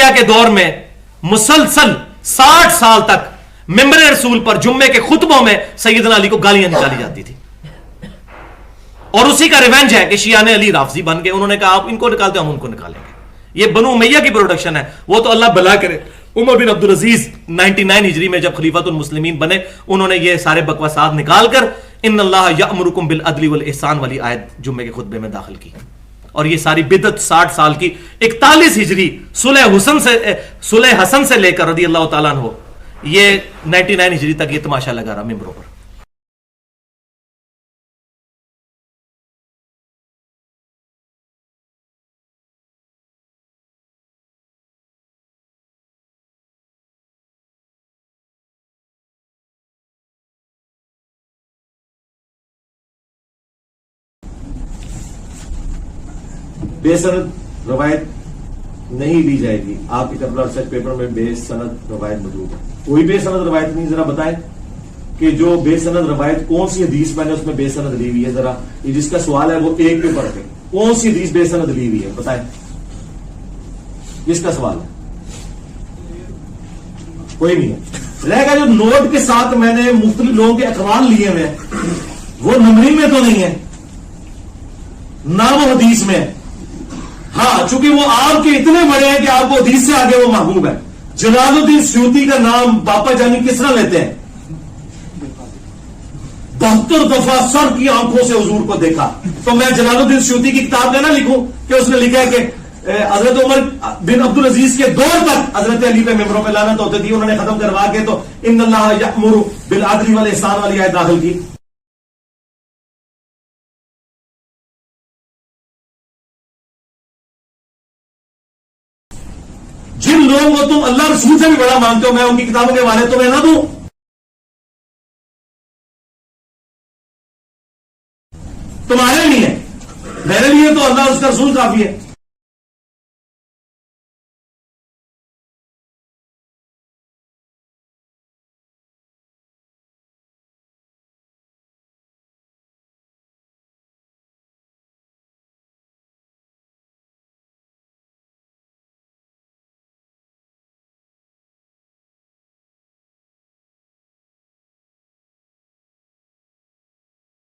امویہ کے دور میں مسلسل 60 سال تک ممبر رسول پر جمعے کے خطبوں میں سیدنا علی کو گالیاں نکالی جاتی تھی، اور اسی کا ریونج ہے کہ شیعہ علی رافضی بن گئے. انہوں نے کہا آپ ان کو نکالتے ہم ان کو نکالیں گے. یہ بنو امیہ کی پروڈکشن ہے. وہ تو اللہ بھلا کرے، عمر بن عبدالعزیز 99 ہجری میں جب خلیفۃ المسلمین بنے، انہوں نے یہ سارے بکواسات نکال کر ان اللہ یأمرکم بالعدل والاحسان والی آیت جمعے کے خطبے میں داخل کی. اور یہ ساری بدعت 60 سال کی 41 ہجری صلح حسن سے لے کر رضی اللہ تعالیٰ عنہ یہ 99 ہجری تک یہ تماشا لگا رہا ممبروں پر. بے سند روایت نہیں لی جائے گی. آپ کے کربلا ریسرچ پیپر میں بے سند روایت موجود ہے. کوئی بے سند روایت نہیں. ذرا بتائیں کہ جو بے سند روایت کون سی حدیث میں نے اس میں بے سند لی ہوئی ہے. ذرا یہ جس کا سوال ہے وہ ایک پیپر پہ کون سی حدیث بے سند لی ہوئی ہے بتائیں. جس کا سوال ہے کوئی نہیں ہے. رہ گا جو نوٹ کے ساتھ میں نے مختلف لوگوں کے اقوال لیے ہوئے وہ نمبری میں تو نہیں ہے نہ وہ حدیث میں ہے. ہاں چونکہ وہ آپ کے اتنے بڑے ہیں کہ آپ کو حدیث سے آگے وہ محبوب ہے. جلال الدین سیوطی کا نام باپا جانی کس طرح لیتے ہیں؟ 72 دفعہ سر کی آنکھوں سے حضور کو دیکھا. تو میں جلال الدین سیوطی کی کتاب میں نہ لکھوں کہ اس نے لکھا ہے کہ حضرت عمر بن عبدالعزیز کے دور تک حضرت علی پہ ممبروں پہ لعنت ہوتی تھی، انہوں نے ختم کروا کے تو ان اللہ یأمر بالعدل والاحسان والی آیت داخل کی. جن لوگوں کو تم اللہ رسول سے بھی بڑا مانتے ہو میں ان کی کتابوں کے حوالے تمہیں نہ دوں. تمہارے لیے، میرے لیے تو اللہ اس کا رسول کافی ہے.